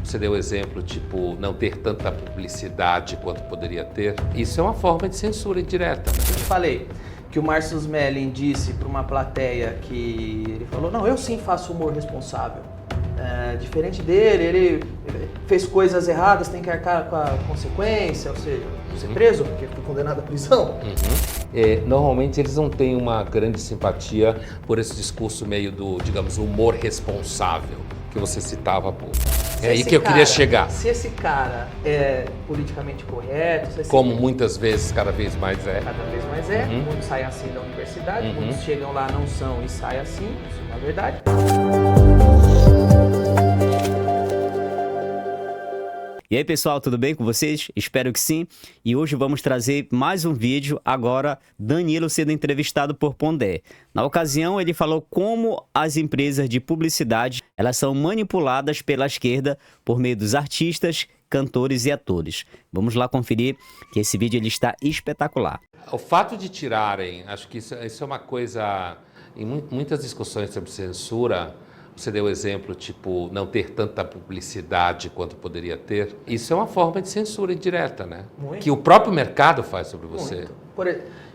Você deu exemplo, tipo, não ter tanta publicidade quanto poderia ter. Isso é uma forma de censura indireta. Eu te falei que o Márcio Smelling disse para uma plateia que ele falou, não, eu sim faço humor responsável. Diferente dele, ele fez coisas erradas, tem que arcar com a consequência, ou seja, ser preso, porque foi condenado à prisão. Normalmente eles não têm uma grande simpatia por esse discurso meio do, digamos, humor responsável, que você citava há pouco. É aí que eu queria chegar. Se esse cara é politicamente correto... Como muitas vezes, cada vez mais é. Cada vez mais é. Muitos saem assim da universidade, muitos chegam lá, não são e saem assim, isso é uma verdade. E aí pessoal, tudo bem com vocês? Espero que sim. E hoje vamos trazer mais um vídeo, agora Danilo sendo entrevistado por Pondé. Na ocasião ele falou como as empresas de publicidade elas são manipuladas pela esquerda por meio dos artistas, cantores e atores. Vamos lá conferir que esse vídeo ele está espetacular. O fato de tirarem, acho que isso é uma coisa, em muitas discussões sobre censura, você deu exemplo, tipo, não ter tanta publicidade quanto poderia ter. Isso é uma forma de censura indireta, né? Muito. Que o próprio mercado faz sobre você.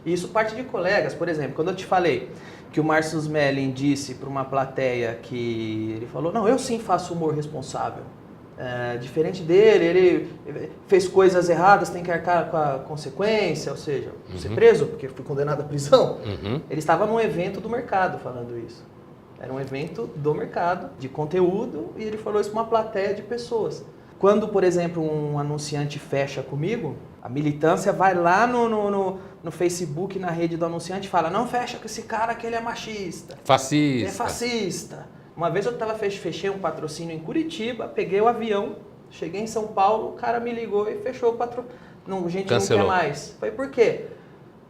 Isso parte de colegas, por exemplo, quando eu te falei que o Márcio Smelling disse para uma plateia que ele falou, não, eu sim faço humor responsável. Diferente dele, ele fez coisas erradas, tem que arcar com a consequência, ou seja, ser preso, porque foi condenado à prisão. Ele estava num evento do mercado falando isso. Era um evento do mercado, de conteúdo, e ele falou isso para uma plateia de pessoas. Quando, por exemplo, um anunciante fecha comigo, a militância vai lá no Facebook, na rede do anunciante e fala, não fecha com esse cara que ele é machista. Fascista. Ele é fascista. Uma vez eu fechei um patrocínio em Curitiba, peguei o avião, cheguei em São Paulo, o cara me ligou e fechou o patrocínio. Não, gente, cancelou. Não quer mais. Falei, por quê?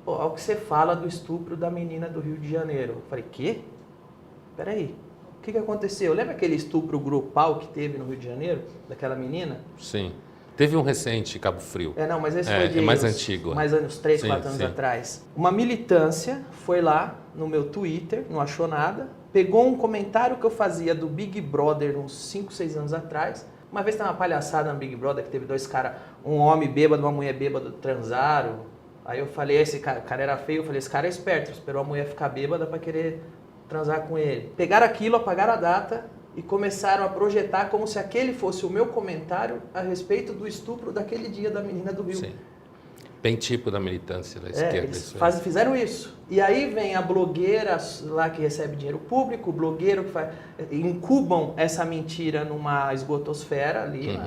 Pô, olha o que você fala do estupro da menina do Rio de Janeiro. Falei, quê? Peraí, o que aconteceu? Lembra aquele estupro grupal que teve no Rio de Janeiro, daquela menina? Sim. Teve um recente, Cabo Frio. Não, mas esse foi de mais antigo. Mais anos, 3, 4 anos atrás. Uma militância foi lá no meu Twitter, não achou nada, pegou um comentário que eu fazia do Big Brother uns 5, 6 anos atrás. Uma vez teve uma palhaçada no Big Brother que teve dois caras, um homem bêbado, uma mulher bêbada, transaram. Aí eu falei, esse cara, o cara era feio, eu falei, esse cara é esperto, esperou a mulher ficar bêbada pra querer transar com ele. Pegaram aquilo, apagaram a data e começaram a projetar como se aquele fosse o meu comentário a respeito do estupro daquele dia da menina do Rio. Sim. Bem tipo da militância da esquerda. Eles fizeram isso. E aí vem a blogueira lá que recebe dinheiro público, o blogueiro que incubam essa mentira numa esgotosfera ali,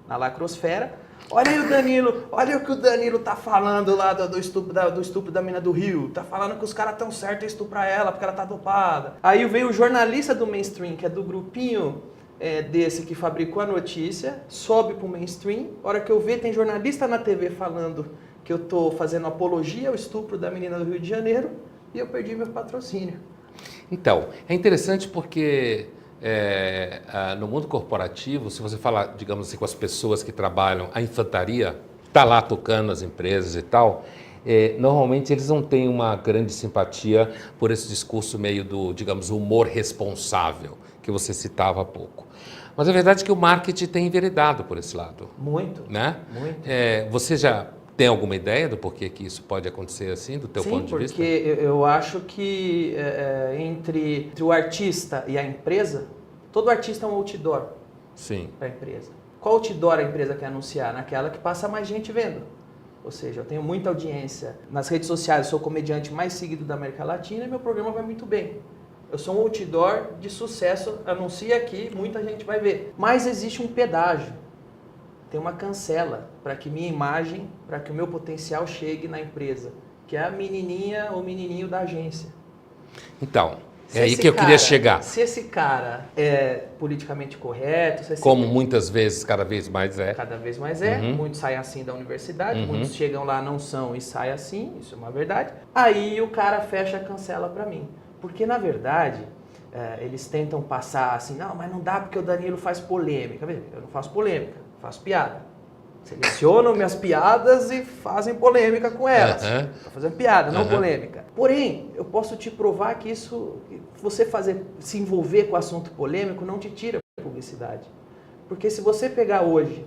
na lacrosfera. Olha aí o Danilo, olha o que o Danilo tá falando lá do estupro da menina do Rio. Tá falando que os caras tão certos em estuprar ela porque ela tá dopada. Aí veio o jornalista do mainstream, que é do grupinho desse que fabricou a notícia, sobe pro mainstream. A hora que eu ver, tem jornalista na TV falando que eu tô fazendo apologia ao estupro da menina do Rio de Janeiro e eu perdi meu patrocínio. Então, é interessante porque no mundo corporativo, se você falar, digamos assim, com as pessoas que trabalham, a infantaria está lá tocando as empresas e tal, normalmente eles não têm uma grande simpatia por esse discurso meio do, digamos, humor responsável, que você citava há pouco. Mas a verdade é que o marketing tem enveredado por esse lado. Muito, né? muito. Você já tem alguma ideia do porquê que isso pode acontecer assim, do teu ponto de vista? Sim, porque eu acho que entre o artista e a empresa, todo artista é um outdoor para a empresa. Qual outdoor a empresa quer anunciar? Naquela que passa mais gente vendo. Ou seja, eu tenho muita audiência nas redes sociais, eu sou o comediante mais seguido da América Latina e meu programa vai muito bem. Eu sou um outdoor de sucesso, anuncia aqui, muita gente vai ver. Mas existe um pedágio. Tem uma cancela para que minha imagem, para que o meu potencial chegue na empresa, que é a menininha ou menininho da agência. Então, é aí que eu queria chegar. Se esse cara é politicamente correto... Como muitas vezes, cada vez mais é. Cada vez mais é. Muitos saem assim da universidade, muitos chegam lá, não são e saem assim, isso é uma verdade. Aí o cara fecha a cancela para mim. Porque, na verdade, eles tentam passar assim, não, mas não dá porque o Danilo faz polêmica. Eu não faço polêmica. Faço piada. Selecionam minhas piadas e fazem polêmica com elas. Estou fazendo piada, não polêmica. Porém, eu posso te provar que isso, você se envolver com o assunto polêmico, não te tira publicidade. Porque se você pegar hoje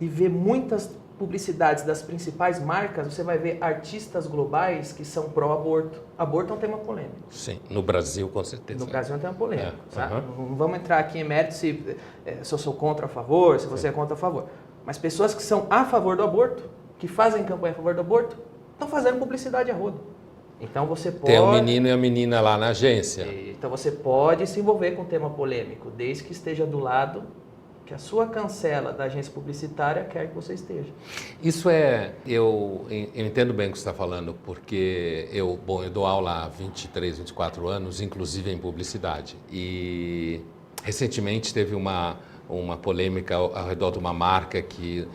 e ver muitas publicidades das principais marcas, você vai ver artistas globais que são pró-aborto. Aborto é um tema polêmico. Sim, no Brasil com certeza. No Brasil é um tema polêmico. Sabe? Uhum. Não vamos entrar aqui em mérito se eu sou contra ou a favor, se você é contra ou a favor. Mas pessoas que são a favor do aborto, que fazem campanha a favor do aborto, estão fazendo publicidade a rodo. Então você pode... Tem um menino e a menina lá na agência. Então você pode se envolver com um tema polêmico, desde que esteja do lado que a sua cancela da agência publicitária quer que você esteja. Isso eu entendo bem o que você está falando, porque eu dou aula há 23, 24 anos, inclusive em publicidade. E recentemente teve uma polêmica ao redor de uma marca que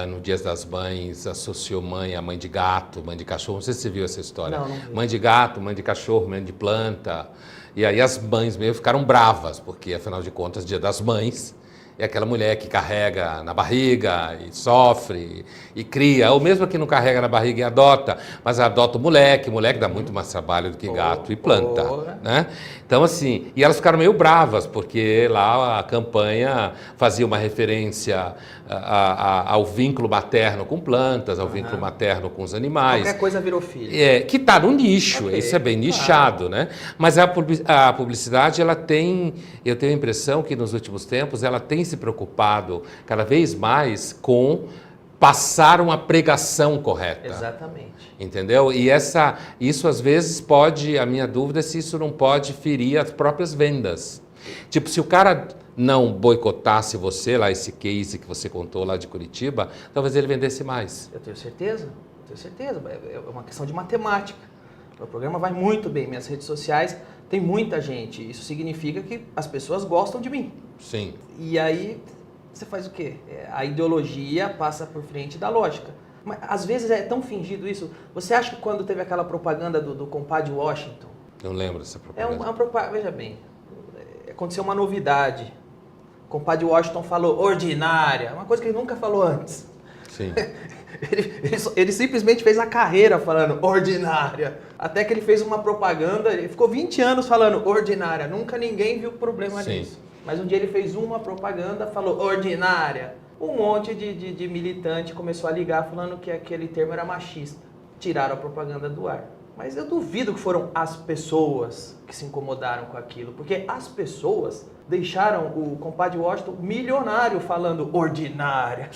no Dia das Mães associou mãe a mãe de gato, mãe de cachorro. Não sei se você viu essa história. Não vi. Mãe de gato, mãe de cachorro, mãe de planta. E aí as mães meio ficaram bravas, porque afinal de contas, Dia das Mães é aquela mulher que carrega na barriga e sofre e cria, ou mesmo que não carrega na barriga e adota, mas adota o moleque dá muito mais trabalho do que gato e planta, né? Então assim, e elas ficaram meio bravas, porque lá a campanha fazia uma referência ao vínculo materno com plantas, ao vínculo materno com os animais. Qualquer coisa virou filho. Que está no nicho, Okay, isso é bem nichado, né? Mas a publicidade, eu tenho a impressão que nos últimos tempos ela tem se preocupado cada vez mais com passar uma pregação correta. Exatamente. Entendeu? E isso às vezes a minha dúvida é se isso não pode ferir as próprias vendas. Tipo, se o cara não boicotasse você, lá esse case que você contou lá de Curitiba, talvez ele vendesse mais. Eu tenho certeza. É uma questão de matemática. O programa vai muito bem, minhas redes sociais tem muita gente. Isso significa que as pessoas gostam de mim. Sim. E aí você faz o quê? A ideologia passa por frente da lógica. Mas às vezes é tão fingido isso. Você acha que quando teve aquela propaganda do compadre Washington? Eu lembro dessa É propaganda. uma propaganda, veja bem, aconteceu uma novidade. O compadre Washington falou ordinária, uma coisa que ele nunca falou antes. Sim. Ele simplesmente fez a carreira falando ordinária. Até que ele fez uma propaganda, ele ficou 20 anos falando ordinária. Nunca ninguém viu problema nisso. Mas um dia ele fez uma propaganda, falou ordinária. Um monte de militante começou a ligar falando que aquele termo era machista. Tiraram a propaganda do ar. Mas eu duvido que foram as pessoas que se incomodaram com aquilo. Porque as pessoas deixaram o compadre Washington milionário falando ordinária.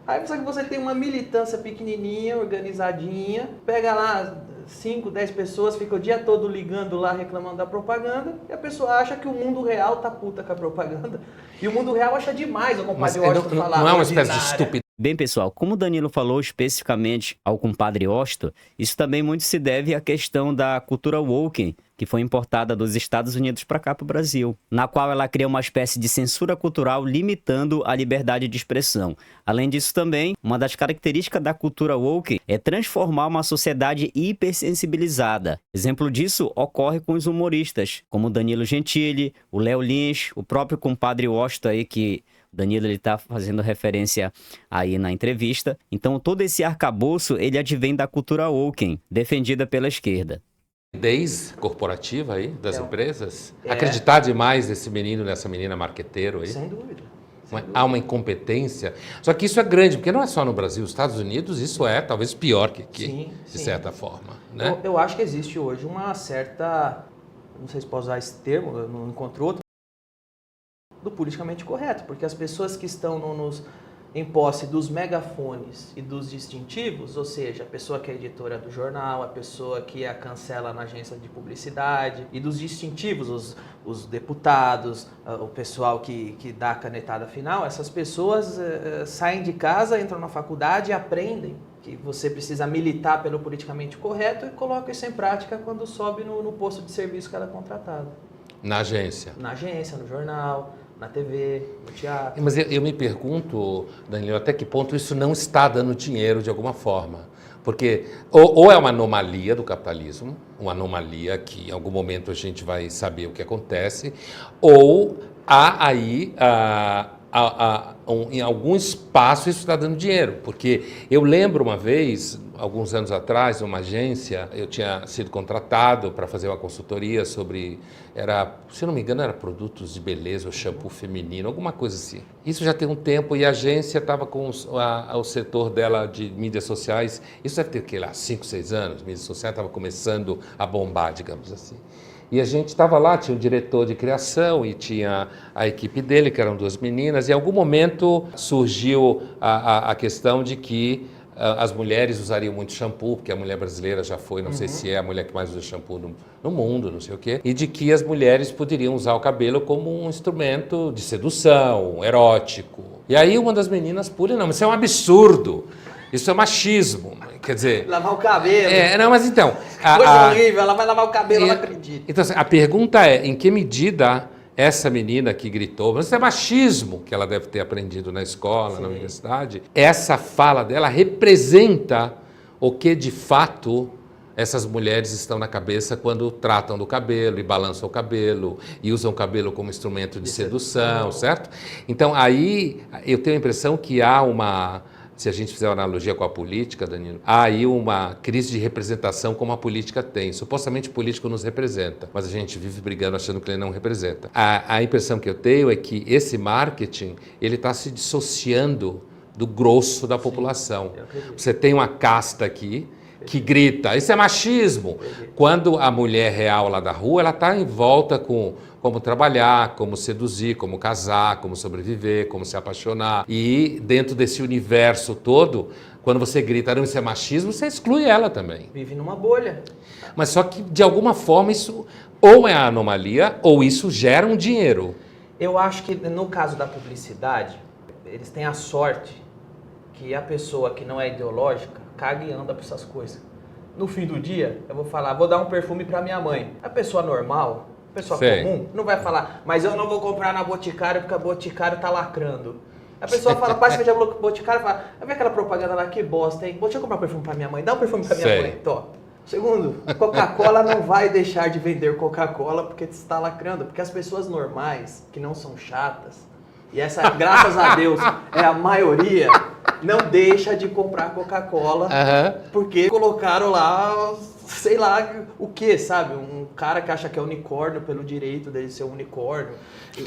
Aí só que você tem uma militância pequenininha, organizadinha, pega lá 5, 10 pessoas, fica o dia todo ligando lá, reclamando da propaganda, e a pessoa acha que o mundo real tá puta com a propaganda. E o mundo real acha demais o compadre Washington falar. Não é uma espécie de estupidez. Bem, pessoal, como o Danilo falou especificamente ao compadre Washington, isso também muito se deve à questão da cultura woke, que foi importada dos Estados Unidos para cá, para o Brasil, na qual ela cria uma espécie de censura cultural limitando a liberdade de expressão. Além disso também, uma das características da cultura woke é transformar uma sociedade hipersensibilizada. Exemplo disso ocorre com os humoristas, como o Danilo Gentili, o Léo Lins, o próprio compadre Washington aí, que o Danilo está fazendo referência aí na entrevista. Então todo esse arcabouço ele advém da cultura woke, defendida pela esquerda. Corporativa aí das empresas? Acreditar demais nesse menino, nessa menina marqueteiro aí? Sem dúvida. Há uma incompetência. Só que isso é grande, porque não é só no Brasil, nos Estados Unidos isso é talvez pior que aqui, de certa forma. Né? Eu acho que existe hoje uma certa, não sei se posso usar esse termo, eu não encontro outro, do politicamente correto, porque as pessoas que estão em posse dos megafones e dos distintivos, ou seja, a pessoa que é editora do jornal, a pessoa que a cancela na agência de publicidade, e dos distintivos, os deputados, o pessoal que dá a canetada final, essas pessoas saem de casa, entram na faculdade e aprendem que você precisa militar pelo politicamente correto e coloca isso em prática quando sobe no posto de serviço que ela é contratada. Na agência? Na agência, no jornal, na TV, no teatro. Mas eu me pergunto, Danilo, até que ponto isso não está dando dinheiro de alguma forma? Porque ou é uma anomalia do capitalismo, uma anomalia que em algum momento a gente vai saber o que acontece, ou há aí em algum espaço isso está dando dinheiro, porque eu lembro uma vez, alguns anos atrás, numa agência, eu tinha sido contratado para fazer uma consultoria sobre, se eu não me engano, era produtos de beleza ou shampoo feminino, alguma coisa assim. Isso já tem um tempo e a agência estava com o setor dela de mídias sociais, isso deve ter, que lá, 5, 6 anos, mídias sociais estava começando a bombar, digamos assim. E a gente estava lá, tinha um diretor de criação e tinha a equipe dele, que eram 2 meninas, e em algum momento surgiu a questão de que as mulheres usariam muito shampoo, porque a mulher brasileira já foi, não sei se é a mulher que mais usa shampoo no mundo, não sei o quê, e de que as mulheres poderiam usar o cabelo como um instrumento de sedução, erótico. E aí uma das meninas pula, não, mas isso é um absurdo. Isso é machismo, quer dizer... Lavar o cabelo. Não, mas então... Coisa horrível, ela vai lavar o cabelo, ela acredita. Então, assim, a pergunta é, em que medida essa menina que gritou, mas isso é machismo, que ela deve ter aprendido na escola, na universidade, essa fala dela representa o que, de fato, essas mulheres estão na cabeça quando tratam do cabelo e balançam o cabelo e usam o cabelo como instrumento de sedução, certo? Então, aí, eu tenho a impressão que há uma... Se a gente fizer uma analogia com a política, Danilo, há aí uma crise de representação como a política tem. Supostamente o político nos representa, mas a gente vive brigando achando que ele não representa. A impressão que eu tenho é que esse marketing, ele está se dissociando do grosso da população. Você tem uma casta aqui que grita, isso é machismo. Quando a mulher real lá da rua, ela está em volta com como trabalhar, como seduzir, como casar, como sobreviver, como se apaixonar. E dentro desse universo todo, quando você grita, não, isso é machismo, você exclui ela também. Vive numa bolha. Mas só que, de alguma forma, isso ou é anomalia, ou isso gera um dinheiro. Eu acho que, no caso da publicidade, eles têm a sorte que a pessoa que não é ideológica caga e anda por essas coisas. No fim do dia, eu vou falar, vou dar um perfume para minha mãe. A pessoa normal... pessoa comum, não vai falar, mas eu não vou comprar na Boticário porque a Boticário tá lacrando. A pessoa fala, pai, você já Boticário, fala, vai ver aquela propaganda lá, que bosta, hein? Deixa eu comprar perfume pra minha mãe, dá um perfume pra minha mãe, top. Segundo, Coca-Cola não vai deixar de vender Coca-Cola porque está lacrando, porque as pessoas normais, que não são chatas, e essa, graças a Deus, é a maioria, não deixa de comprar Coca-Cola porque colocaram lá... sei lá o que, sabe? Um cara que acha que é unicórnio pelo direito dele ser um unicórnio.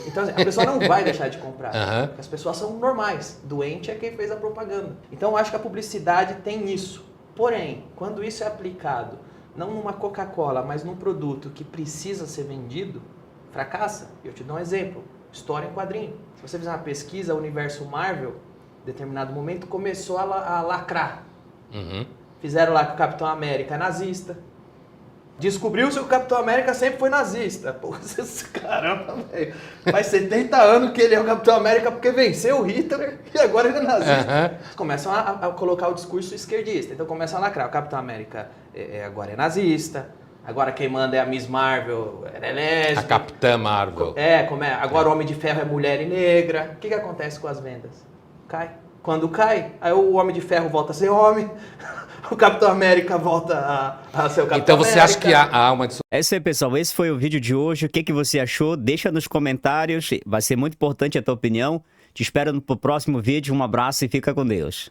Então, assim, a pessoa não vai deixar de comprar. Porque as pessoas são normais. Doente é quem fez a propaganda. Então, eu acho que a publicidade tem isso. Porém, quando isso é aplicado, não numa Coca-Cola, mas num produto que precisa ser vendido, fracassa. Eu te dou um exemplo. História em quadrinho. Se você fizer uma pesquisa, o universo Marvel, em determinado momento, começou a lacrar. Fizeram lá que o Capitão América é nazista. Descobriu-se que o Capitão América sempre foi nazista. Pô, caramba, velho. Faz 70 anos que ele é o Capitão América porque venceu o Hitler e agora ele é nazista. Começam a colocar o discurso esquerdista. Então começam a lacrar. O Capitão América agora é nazista. Agora quem manda é a Miss Marvel, ela é lésbica. A Capitã Marvel. Agora o Homem de Ferro é mulher e negra. O que acontece com as vendas? Cai. Quando cai, aí o Homem de Ferro volta a ser homem. O Capitão América volta a ser o Capitão América. Então você acha que há uma... É isso aí, pessoal. Esse foi o vídeo de hoje. O que você achou? Deixa nos comentários. Vai ser muito importante a tua opinião. Te espero no próximo vídeo. Um abraço e fica com Deus.